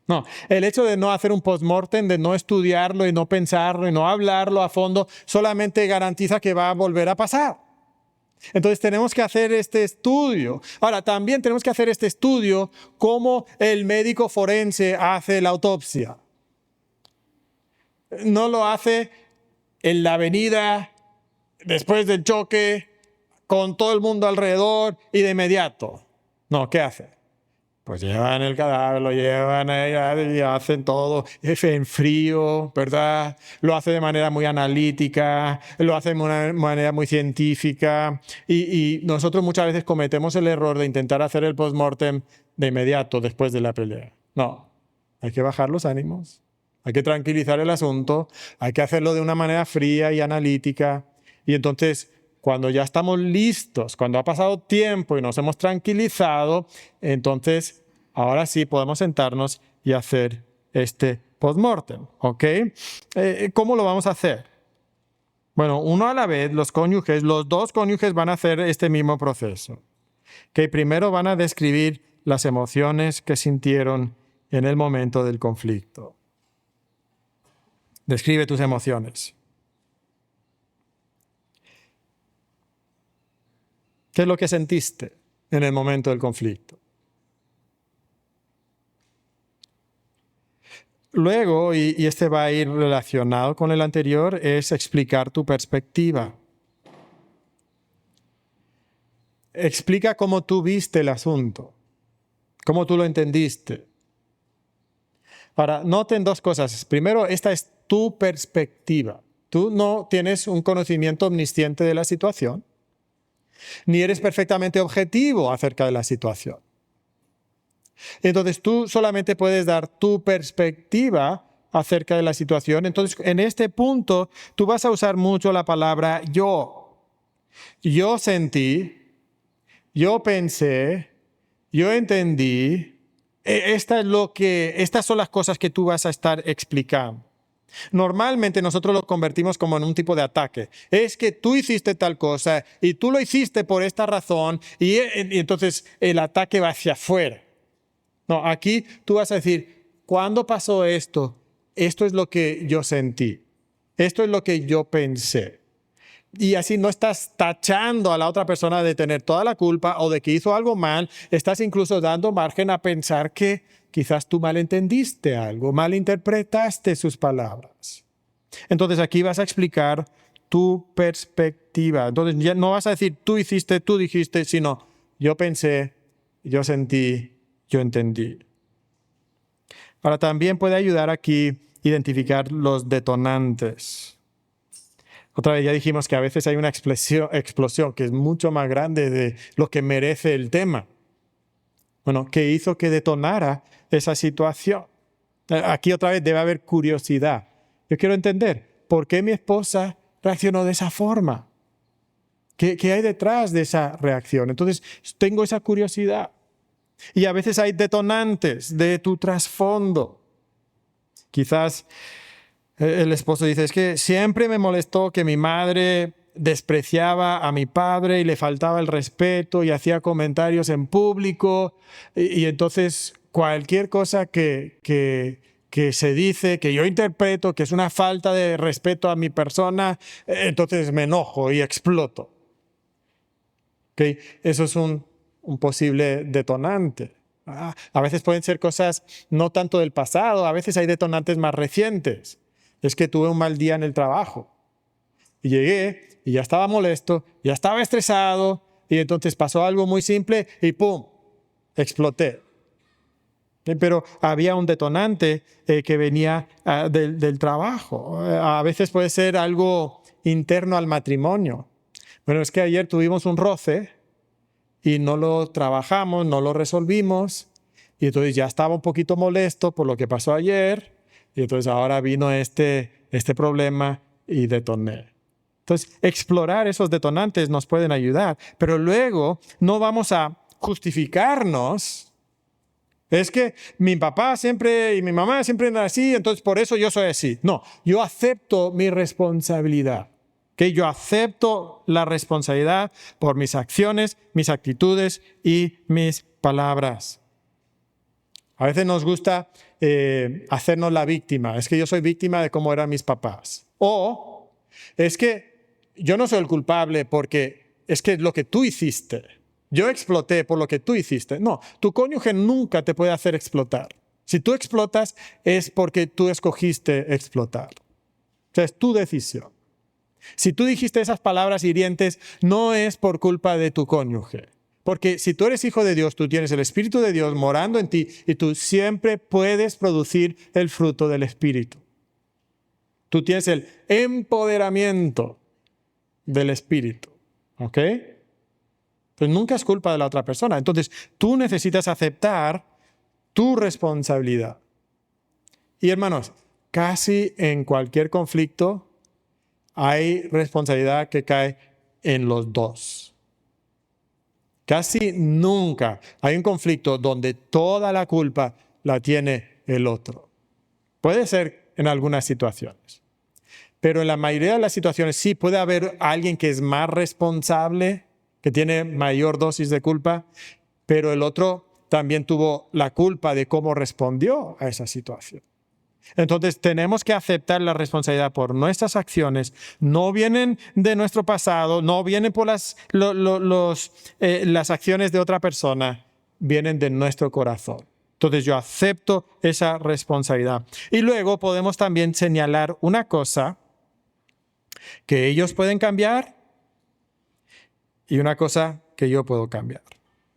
No, el hecho de no hacer un post-mortem, de no estudiarlo y no pensarlo y no hablarlo a fondo, solamente garantiza que va a volver a pasar. Entonces tenemos que hacer este estudio. Ahora, también tenemos que hacer este estudio como el médico forense hace la autopsia. No lo hace en la avenida, después del choque, con todo el mundo alrededor y de inmediato. No, ¿qué hace? Pues llevan el cadáver, lo llevan y hacen todo en frío, ¿verdad? Lo hace de manera muy analítica, lo hace de una manera muy científica. Y nosotros muchas veces cometemos el error de intentar hacer el post-mortem de inmediato después de la pelea. No, hay que bajar los ánimos. Hay que tranquilizar el asunto, hay que hacerlo de una manera fría y analítica. Y entonces, cuando ya estamos listos, cuando ha pasado tiempo y nos hemos tranquilizado, entonces, ahora sí podemos sentarnos y hacer este post-mortem, ¿ok? ¿Cómo lo vamos a hacer? Bueno, uno a la vez, los dos cónyuges van a hacer este mismo proceso. Que primero van a describir las emociones que sintieron en el momento del conflicto. Describe tus emociones. ¿Qué es lo que sentiste en el momento del conflicto? Luego, y este va a ir relacionado con el anterior, es explicar tu perspectiva. Explica cómo tú viste el asunto, cómo tú lo entendiste. Ahora, noten dos cosas. Primero, esta es tu perspectiva. Tú no tienes un conocimiento omnisciente de la situación, ni eres perfectamente objetivo acerca de la situación. Entonces, tú solamente puedes dar tu perspectiva acerca de la situación. Entonces, en este punto, tú vas a usar mucho la palabra yo. Yo sentí, yo pensé, yo entendí. Estas son las cosas que tú vas a estar explicando. Normalmente nosotros lo convertimos como en un tipo de ataque. Es que tú hiciste tal cosa y tú lo hiciste por esta razón y entonces el ataque va hacia afuera. No, aquí tú vas a decir, ¿cuándo pasó esto? Esto es lo que yo sentí. Esto es lo que yo pensé. Y así no estás tachando a la otra persona de tener toda la culpa o de que hizo algo mal. Estás incluso dando margen a pensar que quizás tú malentendiste algo, malinterpretaste sus palabras. Entonces aquí vas a explicar tu perspectiva. Entonces ya no vas a decir tú hiciste, tú dijiste, sino yo pensé, yo sentí, yo entendí. Ahora también puede ayudar aquí a identificar los detonantes. Otra vez ya dijimos que a veces hay una explosión que es mucho más grande de lo que merece el tema. Bueno, ¿qué hizo que detonara esa situación? Aquí otra vez debe haber curiosidad. Yo quiero entender, ¿por qué mi esposa reaccionó de esa forma? ¿Qué hay detrás de esa reacción? Entonces, tengo esa curiosidad. Y a veces hay detonantes de tu trasfondo. Quizás el esposo dice, es que siempre me molestó que mi madre despreciaba a mi padre y le faltaba el respeto y hacía comentarios en público. Y entonces cualquier cosa que se dice, que yo interpreto que es una falta de respeto a mi persona, entonces me enojo y exploto. ¿Okay? Eso es un posible detonante. A veces pueden ser cosas no tanto del pasado, a veces hay detonantes más recientes. Es que tuve un mal día en el trabajo y llegué y ya estaba molesto, ya estaba estresado y entonces pasó algo muy simple y ¡pum! Exploté. Pero había un detonante que venía del trabajo. A veces puede ser algo interno al matrimonio. Bueno, es que ayer tuvimos un roce y no lo trabajamos, no lo resolvimos y entonces ya estaba un poquito molesto por lo que pasó ayer. Y entonces ahora vino este problema y detoné. Entonces, explorar esos detonantes nos pueden ayudar, pero luego no vamos a justificarnos. Es que mi papá siempre y mi mamá siempre eran así, entonces por eso yo soy así. No, yo acepto mi responsabilidad. ¿Okay? Yo acepto la responsabilidad por mis acciones, mis actitudes y mis palabras. A veces nos gusta hacernos la víctima. Es que yo soy víctima de cómo eran mis papás. O es que yo no soy el culpable porque es que es lo que tú hiciste. Yo exploté por lo que tú hiciste. No, tu cónyuge nunca te puede hacer explotar. Si tú explotas es porque tú escogiste explotar. O sea, es tu decisión. Si tú dijiste esas palabras hirientes, no es por culpa de tu cónyuge. Porque si tú eres hijo de Dios, tú tienes el Espíritu de Dios morando en ti y tú siempre puedes producir el fruto del Espíritu. Tú tienes el empoderamiento del Espíritu. ¿Ok? Entonces nunca es culpa de la otra persona. Entonces tú necesitas aceptar tu responsabilidad. Y hermanos, casi en cualquier conflicto hay responsabilidad que cae en los dos. Casi nunca hay un conflicto donde toda la culpa la tiene el otro. Puede ser en algunas situaciones. Pero en la mayoría de las situaciones sí puede haber alguien que es más responsable, que tiene mayor dosis de culpa, pero el otro también tuvo la culpa de cómo respondió a esa situación. Entonces tenemos que aceptar la responsabilidad por nuestras acciones. No vienen de nuestro pasado, no vienen por las acciones de otra persona, vienen de nuestro corazón. Entonces yo acepto esa responsabilidad. Y luego podemos también señalar una cosa que ellos pueden cambiar y una cosa que yo puedo cambiar.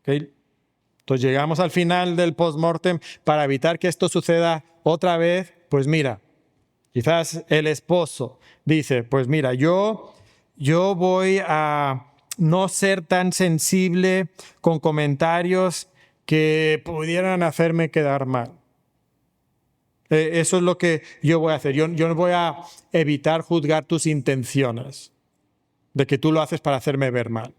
¿Okay? Entonces llegamos al final del post-mortem para evitar que esto suceda otra vez. Pues mira, quizás el esposo dice, pues mira, yo voy a no ser tan sensible con comentarios que pudieran hacerme quedar mal. Eso es lo que yo voy a hacer. Yo no voy a evitar juzgar tus intenciones, de que tú lo haces para hacerme ver mal.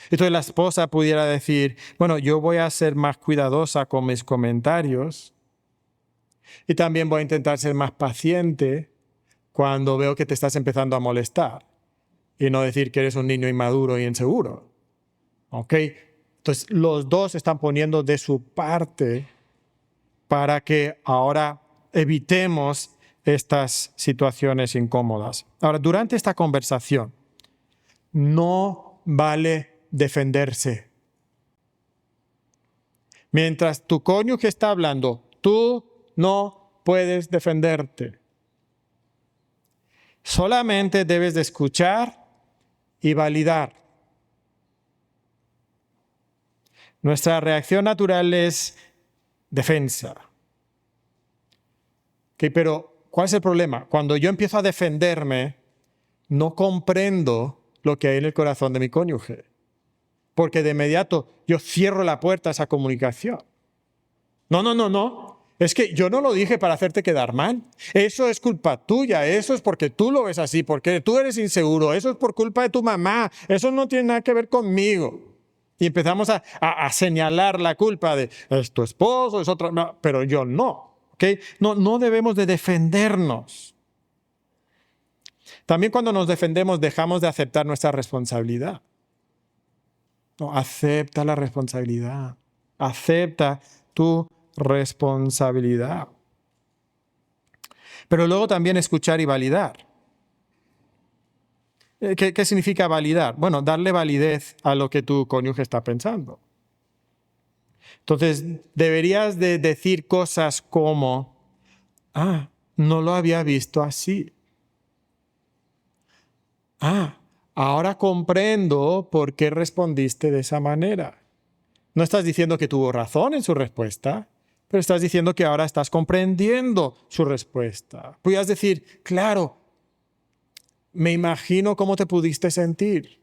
Entonces la esposa pudiera decir, bueno, yo voy a ser más cuidadosa con mis comentarios y también voy a intentar ser más paciente cuando veo que te estás empezando a molestar y no decir que eres un niño inmaduro y inseguro. ¿Ok? Entonces los dos están poniendo de su parte para que ahora evitemos estas situaciones incómodas. Ahora, durante esta conversación, no vale defenderse. Mientras tu cónyuge está hablando, tú no puedes defenderte. Solamente debes de escuchar y validar. Nuestra reacción natural es defensa. ¿Okay? Pero, ¿cuál es el problema? Cuando yo empiezo a defenderme, no comprendo lo que hay en el corazón de mi cónyuge. Porque de inmediato yo cierro la puerta a esa comunicación. No. Es que yo no lo dije para hacerte quedar mal. Eso es culpa tuya. Eso es porque tú lo ves así, porque tú eres inseguro. Eso es por culpa de tu mamá. Eso no tiene nada que ver conmigo. Y empezamos a señalar la culpa de es tu esposo, es otro. No, pero yo no. ¿Okay? No debemos de defendernos. También cuando nos defendemos dejamos de aceptar nuestra responsabilidad. No, acepta la responsabilidad. Acepta tu responsabilidad. Pero luego también escuchar y validar. ¿Qué significa validar? Bueno, darle validez a lo que tu cónyuge está pensando. Entonces, deberías de decir cosas como, no lo había visto así. Ahora comprendo por qué respondiste de esa manera. No estás diciendo que tuvo razón en su respuesta, pero estás diciendo que ahora estás comprendiendo su respuesta. Podrías decir, claro, me imagino cómo te pudiste sentir.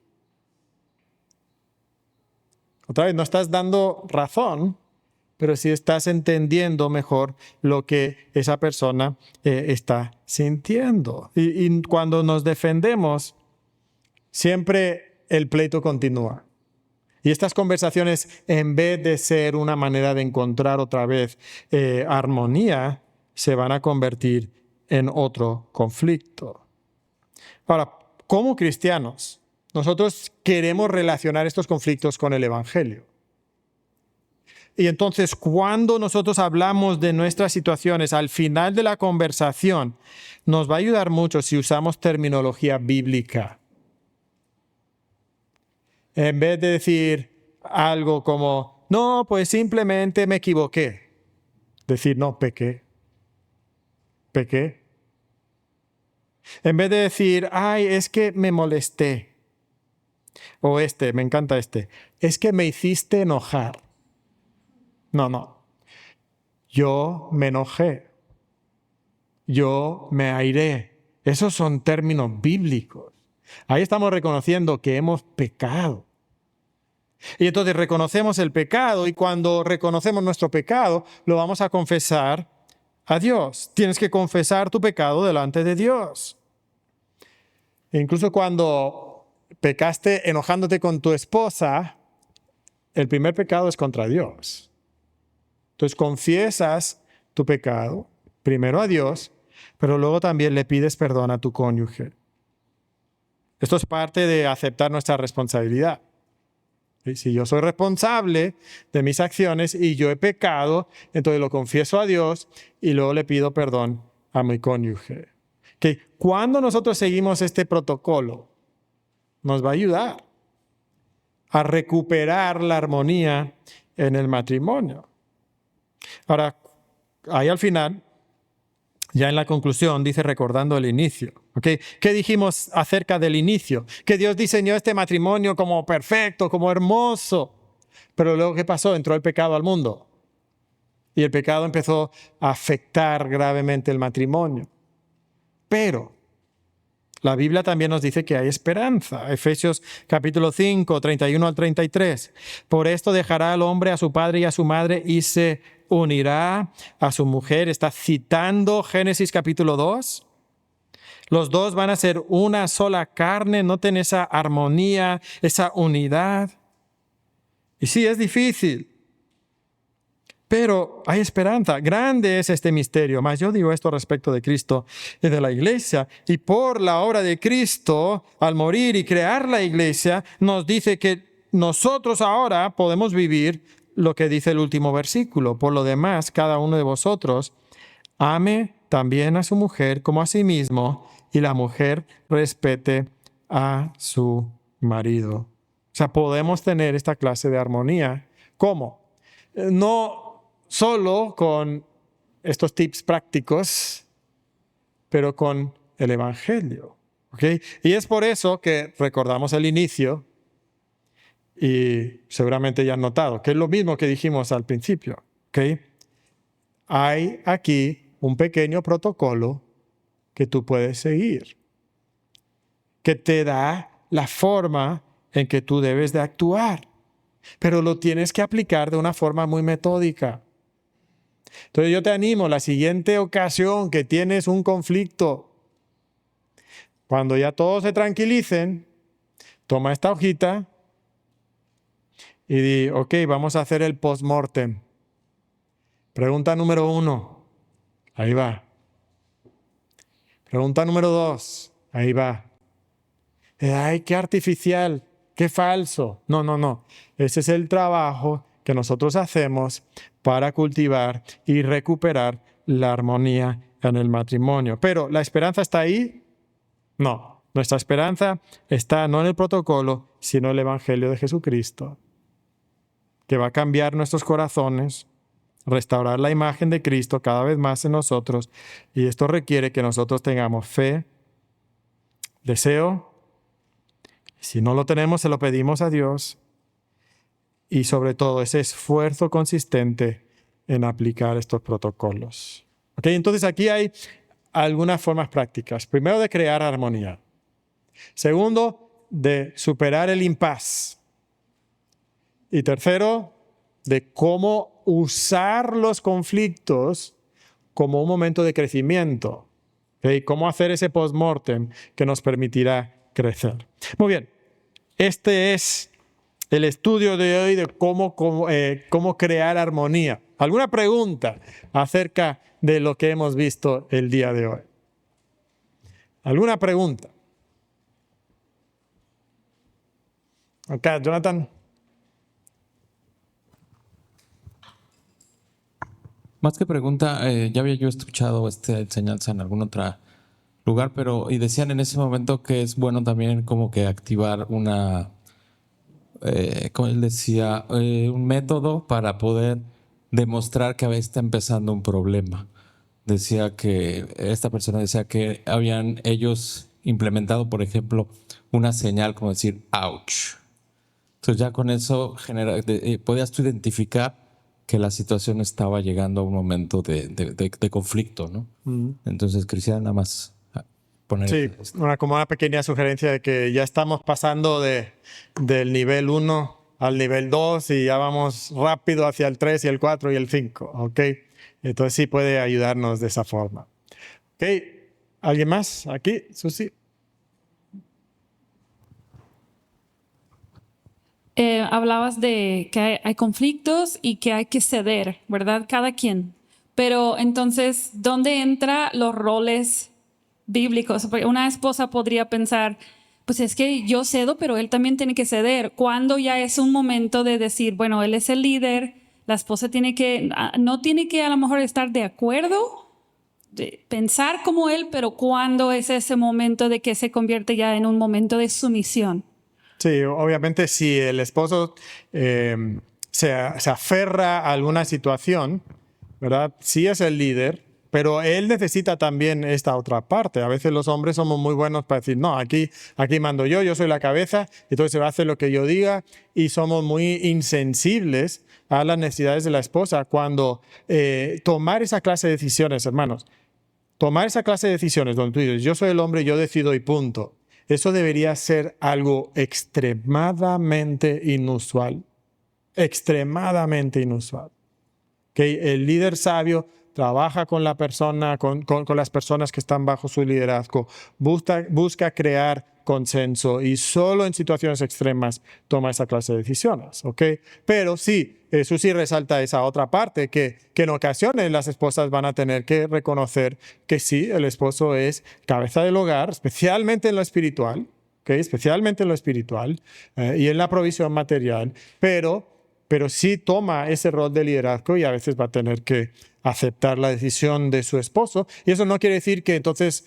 Otra vez, no estás dando razón, pero sí estás entendiendo mejor lo que esa persona está sintiendo. Y cuando nos defendemos, siempre el pleito continúa. Y estas conversaciones, en vez de ser una manera de encontrar otra vez armonía, se van a convertir en otro conflicto. Ahora, como cristianos, nosotros queremos relacionar estos conflictos con el Evangelio. Y entonces, cuando nosotros hablamos de nuestras situaciones al final de la conversación, nos va a ayudar mucho si usamos terminología bíblica. En vez de decir algo como, no, pues simplemente me equivoqué. Decir, no, pequé. En vez de decir, es que me molesté. O me encanta es que me hiciste enojar. No. Yo me enojé. Yo me airé. Esos son términos bíblicos. Ahí estamos reconociendo que hemos pecado. Y entonces reconocemos el pecado y cuando reconocemos nuestro pecado, lo vamos a confesar a Dios. Tienes que confesar tu pecado delante de Dios. E incluso cuando pecaste enojándote con tu esposa, el primer pecado es contra Dios. Entonces confiesas tu pecado, primero a Dios, pero luego también le pides perdón a tu cónyuge. Esto es parte de aceptar nuestra responsabilidad. ¿Sí? Si yo soy responsable de mis acciones y yo he pecado, entonces lo confieso a Dios y luego le pido perdón a mi cónyuge. Que cuando nosotros seguimos este protocolo, nos va a ayudar a recuperar la armonía en el matrimonio. Ahora, ahí al final, ya en la conclusión, dice recordando el inicio. ¿Okay? ¿Qué dijimos acerca del inicio? Que Dios diseñó este matrimonio como perfecto, como hermoso. Pero luego, ¿qué pasó? Entró el pecado al mundo. Y el pecado empezó a afectar gravemente el matrimonio. Pero la Biblia también nos dice que hay esperanza. Efesios capítulo 5, 31 al 33. Por esto dejará al hombre a su padre y a su madre y se unirá a su mujer. Está citando Génesis capítulo 2. Los dos van a ser una sola carne, noten esa armonía, esa unidad. Y sí, es difícil, pero hay esperanza. Grande es este misterio. Mas yo digo esto respecto de Cristo y de la iglesia. Y por la obra de Cristo, al morir y crear la iglesia, nos dice que nosotros ahora podemos vivir lo que dice el último versículo. Por lo demás, cada uno de vosotros ame también a su mujer como a sí mismo, y la mujer respete a su marido. O sea, podemos tener esta clase de armonía. ¿Cómo? No solo con estos tips prácticos, pero con el Evangelio. ¿Okay? Y es por eso que recordamos el inicio, y seguramente ya han notado, que es lo mismo que dijimos al principio. ¿Okay? Hay aquí un pequeño protocolo que tú puedes seguir, que te da la forma en que tú debes de actuar, pero lo tienes que aplicar de una forma muy metódica. Entonces yo te animo, la siguiente ocasión que tienes un conflicto, cuando ya todos se tranquilicen, toma esta hojita y di, ok, vamos a hacer el post-mortem. Pregunta número 1, ahí va. Pregunta número 2, ahí va. Ay, qué artificial, qué falso. No, no, no. Ese es el trabajo que nosotros hacemos para cultivar y recuperar la armonía en el matrimonio. Pero, ¿la esperanza está ahí? No. Nuestra esperanza está no en el protocolo, sino en el Evangelio de Jesucristo, que va a cambiar nuestros corazones, restaurar la imagen de Cristo cada vez más en nosotros. Y esto requiere que nosotros tengamos fe, deseo. Si no lo tenemos, se lo pedimos a Dios. Y sobre todo, ese esfuerzo consistente en aplicar estos protocolos. ¿Okay? Entonces, aquí hay algunas formas prácticas. Primero, de crear armonía. Segundo, de superar el impas. Y tercero, de cómo usar los conflictos como un momento de crecimiento. ¿Okay? Cómo hacer ese post-mortem que nos permitirá crecer. Muy bien, este es el estudio de hoy de cómo crear armonía. ¿Alguna pregunta acerca de lo que hemos visto el día de hoy? ¿Alguna pregunta? Ok, Jonathan. Más que pregunta, ya había yo escuchado esta enseñanza en algún otro lugar, pero y decían en ese momento que es bueno también como que activar como él decía, un método para poder demostrar que a veces está empezando un problema. Esta persona decía que habían ellos implementado, por ejemplo, una señal como decir, ouch. Entonces ya con eso podías tú identificar que la situación estaba llegando a un momento de conflicto, ¿no? Entonces, Cristian, nada más poner... Sí, como una pequeña sugerencia de que ya estamos pasando del nivel 1 al nivel 2 y ya vamos rápido hacia el 3 y el 4 y el 5, ¿ok? Entonces sí puede ayudarnos de esa forma. ¿Ok? ¿Alguien más? Aquí, Susi. Hablabas de que hay conflictos y que hay que ceder, ¿verdad? Cada quien. Pero entonces, ¿dónde entran los roles bíblicos? Porque una esposa podría pensar, pues es que yo cedo, pero él también tiene que ceder. ¿Cuándo ya es un momento de decir, bueno, él es el líder, la esposa no tiene que a lo mejor estar de acuerdo, de pensar como él, pero cuándo es ese momento de que se convierte ya en un momento de sumisión? Sí, obviamente si el esposo se aferra a alguna situación, ¿verdad? Sí es el líder, pero él necesita también esta otra parte. A veces los hombres somos muy buenos para decir, no, aquí mando yo soy la cabeza, entonces se va a hacer lo que yo diga, y somos muy insensibles a las necesidades de la esposa cuando tomar esa clase de decisiones, hermanos, tomar esa clase de decisiones donde tú dices, yo soy el hombre, yo decido y punto. Eso debería ser algo extremadamente inusual. Extremadamente inusual. Que el líder sabio trabaja con la persona, con las personas que están bajo su liderazgo, busca crear consenso y solo en situaciones extremas toma esa clase de decisiones, ¿ok? Pero sí, eso sí resalta esa otra parte, que en ocasiones las esposas van a tener que reconocer que sí, el esposo es cabeza del hogar, especialmente en lo espiritual, ¿ok? Especialmente en lo espiritual y en la provisión material, pero sí toma ese rol de liderazgo y a veces va a tener que aceptar la decisión de su esposo. Y eso no quiere decir que entonces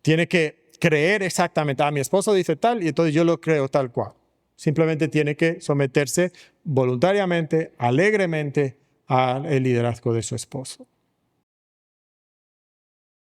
tiene que creer exactamente, mi esposo dice tal y entonces yo lo creo tal cual. Simplemente tiene que someterse voluntariamente, alegremente al liderazgo de su esposo.